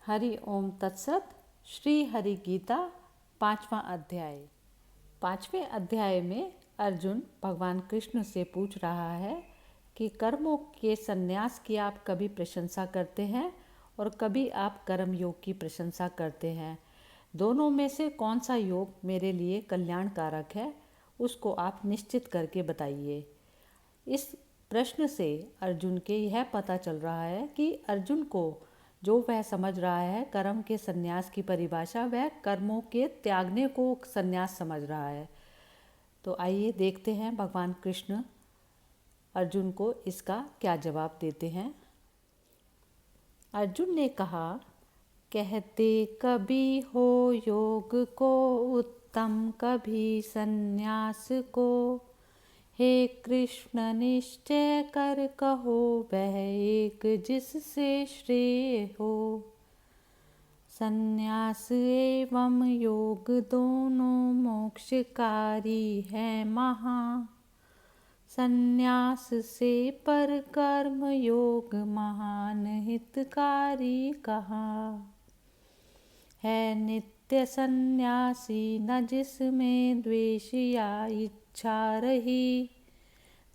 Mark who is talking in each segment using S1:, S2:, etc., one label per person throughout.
S1: हरि ओम तत्सत। श्री हरि गीता 5वां अध्याय। 5वें अध्याय में अर्जुन भगवान कृष्ण से पूछ रहा है कि कर्मों के संन्यास की आप कभी प्रशंसा करते हैं और कभी आप कर्म योग की प्रशंसा करते हैं। दोनों में से कौन सा योग मेरे लिए कल्याणकारक है, उसको आप निश्चित करके बताइए। इस प्रश्न से अर्जुन के यह पता चल रहा है कि अर्जुन को जो वह समझ रहा है कर्म के संन्यास की परिभाषा, वह कर्मों के त्यागने को संन्यास समझ रहा है। तो आइए देखते हैं भगवान कृष्ण अर्जुन को इसका क्या जवाब देते हैं। अर्जुन ने कहा, कहते कभी हो योग को उत्तम, कभी संन्यास को। हे कृष्ण निश्चय कर कहो, वह एक जिससे श्रेय हो। संन्यास एवं योग दोनों मोक्षकारी है महा। संन्यास से पर कर्म योग महान हितकारी कहा। है नित्य सन्यासी न जिसमें द्वेष या इच्छा रही।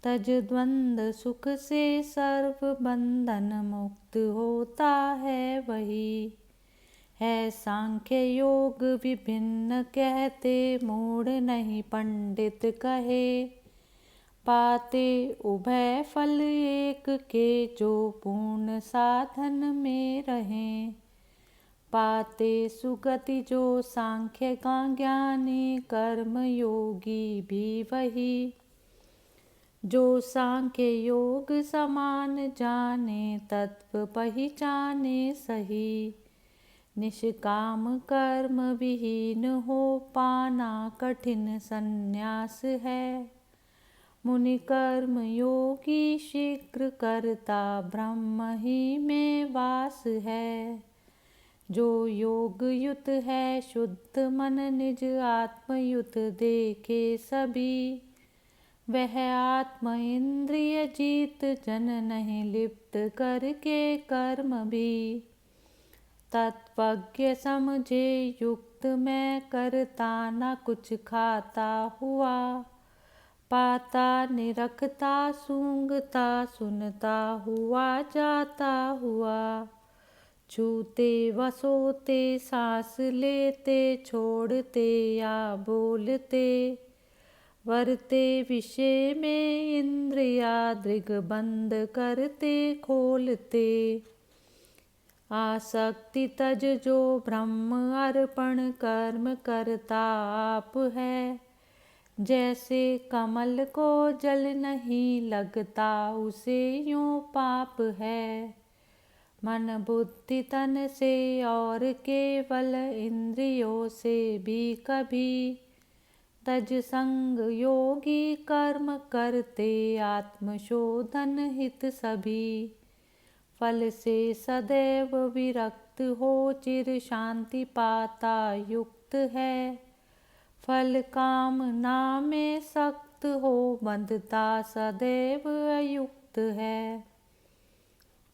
S1: तज द्वंद्व सुख से सर्व बंधन मुक्त होता है वही। है सांख्य योग विभिन्न कहते, मूढ़ नहीं पंडित कहे। पाते उभय फल एक के, जो पूर्ण साधन में रहें। पाते सुगति जो सांख्य का ज्ञानी, कर्म योगी भी वही। जो सांख्य योग समान जाने, तत्व पहचाने सही। निष्काम कर्म विहीन हो पाना, कठिन संन्यास है। मुनि कर्म योगी शीघ्र करता, ब्रह्म ही में वास है। जो योग युत है शुद्ध मन, निज आत्मयुत देखे सभी। वह आत्म इंद्रिय जीत जन, नहीं लिप्त करके कर्म भी। तत्वज्ञ समझे युक्त मैं, करता न कुछ खाता हुआ। पाता निरखता सूंघता, सुनता हुआ जाता हुआ। छूते वसोते सांस लेते, छोड़ते या बोलते। वरते विषय में इंद्रिया, दृग बंद करते खोलते। आसक्ति तज जो ब्रह्म अर्पण, कर्म करता आप है। जैसे कमल को जल नहीं लगता, उसे यूं पाप है। मन बुद्धि तन से और केवल, इंद्रियों से भी कभी। तज संग योगी कर्म करते, आत्मशोधन हित सभी। फल से सदैव विरक्त हो, चिर शांति पाता युक्त है। फल कामना में सख्त हो, बंधता सदैव अयुक्त है।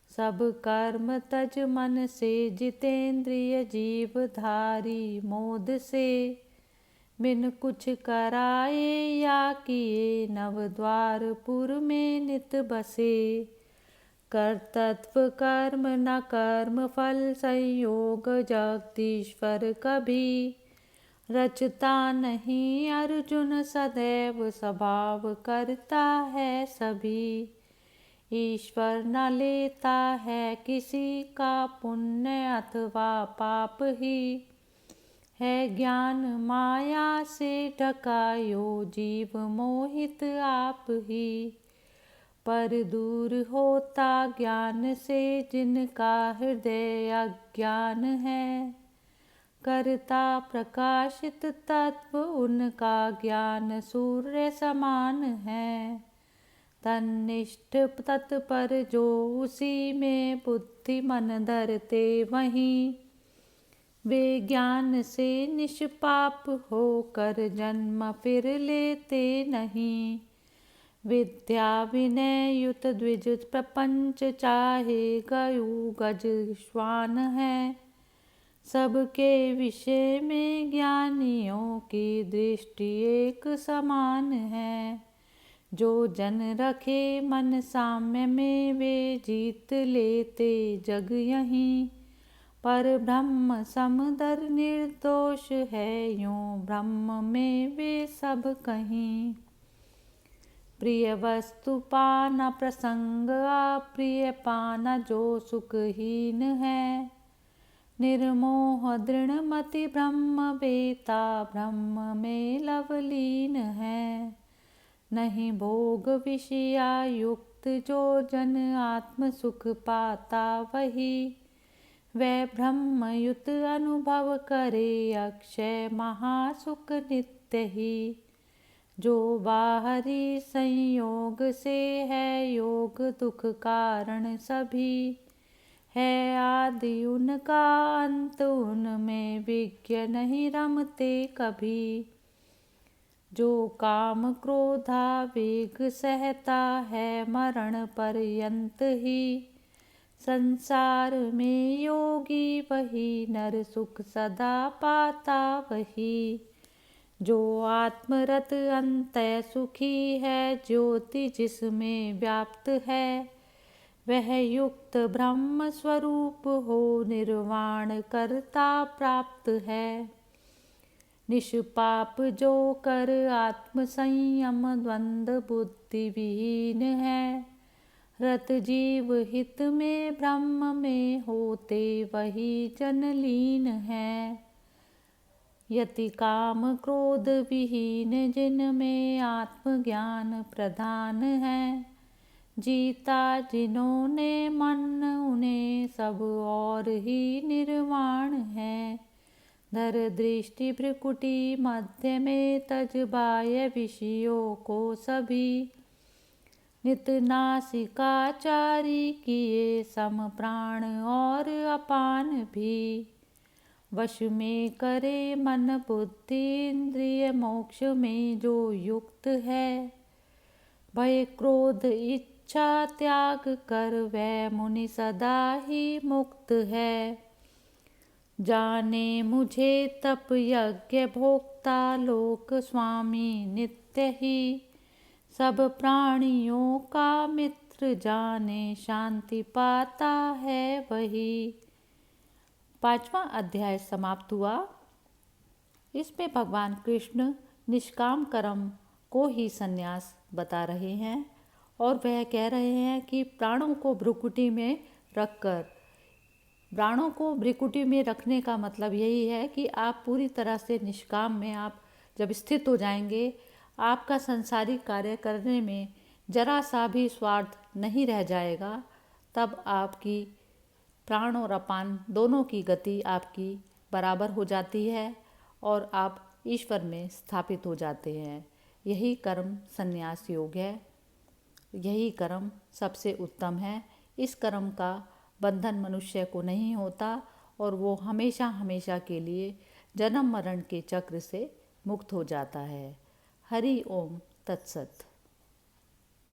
S1: सब कर्म तज मन से, जितेंद्रिय जीवधारी मोद से। बिन कुछ कराए या किए, नवद्वारपुर में नित बसे। कर्तव्य कर्म न कर्म फल, संयोग जगदीश्वर कभी। रचता नहीं अर्जुन सदैव, स्वभाव करता है सभी। ईश्वर न लेता है किसी का, पुण्य अथवा पाप ही। है ज्ञान माया से ढका, यो जीव मोहित आप ही। पर दूर होता ज्ञान से, जिनका हृदय अज्ञान है। करता प्रकाशित तत्व, उनका ज्ञान सूर्य समान है। तन्निष्ठ तत्पर जो, उसी में बुद्धि मन धरते वहीं। वे ज्ञान से निष्पाप होकर, जन्म फिर लेते नहीं। विद्या विनय युत द्विज प्रपंच, चाहे गयु गज श्वान है। सबके विषय में ज्ञानियों की दृष्टि एक समान है। जो जन रखे मन साम्य में वे जीत लेते जग यहीं। पर ब्रह्म समदर निर्दोष है यूं ब्रह्म में वे सब कहीं। प्रिय वस्तु पाना प्रसंग अप्रिय पाना जो सुखहीन है। निर्मोह दृढ़मति ब्रह्म वेता ब्रह्म में लवलीन है। नहीं भोग विषया युक्त जो जन आत्म सुख पाता वही। वह ब्रह्मयुत अनुभव करे अक्षय महासुख नित्य ही। जो बाहरी संयोग से है योग दुख कारण सभी। है आदि उनका अंत उनमें विज्ञ नहीं रमते कभी। जो काम क्रोधावेग सहता है मरण पर्यंत ही। संसार में योगी वही नर सुख सदा पाता वही। जो आत्मरत अंतः सुखी है ज्योति जिसमें व्याप्त है। वह युक्त ब्रह्म स्वरूप हो निर्वाण करता प्राप्त है। निष्पाप जो कर आत्म संयम द्वंद्व बुद्धि विहीन है। रत जीव हित में ब्रह्म में होते वही जनलीन है। यति काम क्रोध विहीन जिनमें आत्मज्ञान प्रधान है। जीता जिन्होंने मन उन्हें सब और ही निर्वाण है। धर दृष्टि भ्रिकुटी मध्य में तज बाह्य विषयों को सभी। नित नासिकाचारी किए सम प्राण और अपान भी। वश में करे मन बुद्धि इंद्रिय मोक्ष में जो युक्त है। भय क्रोध इच्छा त्याग कर वह मुनि सदा ही मुक्त है। जाने मुझे तप यज्ञ भोक्ता लोक स्वामी नित्य ही। सब प्राणियों का मित्र जाने शांति पाता है वही। 5वां अध्याय समाप्त हुआ। इसमें भगवान कृष्ण निष्काम कर्म को ही संन्यास बता रहे हैं और वह कह रहे हैं कि प्राणों को भ्रुकुटी में रखकर, प्राणों को भ्रुकुटी में रखने का मतलब यही है कि आप पूरी तरह से निष्काम में आप जब स्थित हो जाएंगे, आपका संसारिक कार्य करने में जरा सा भी स्वार्थ नहीं रह जाएगा। तब आपकी प्राण और अपान दोनों की गति आपकी बराबर हो जाती है और आप ईश्वर में स्थापित हो जाते हैं। यही कर्म संन्यास योग है। यही कर्म सबसे उत्तम है। इस कर्म का बंधन मनुष्य को नहीं होता और वो हमेशा हमेशा के लिए जन्म मरण के चक्र से मुक्त हो जाता है। हरि ओम तत्सत।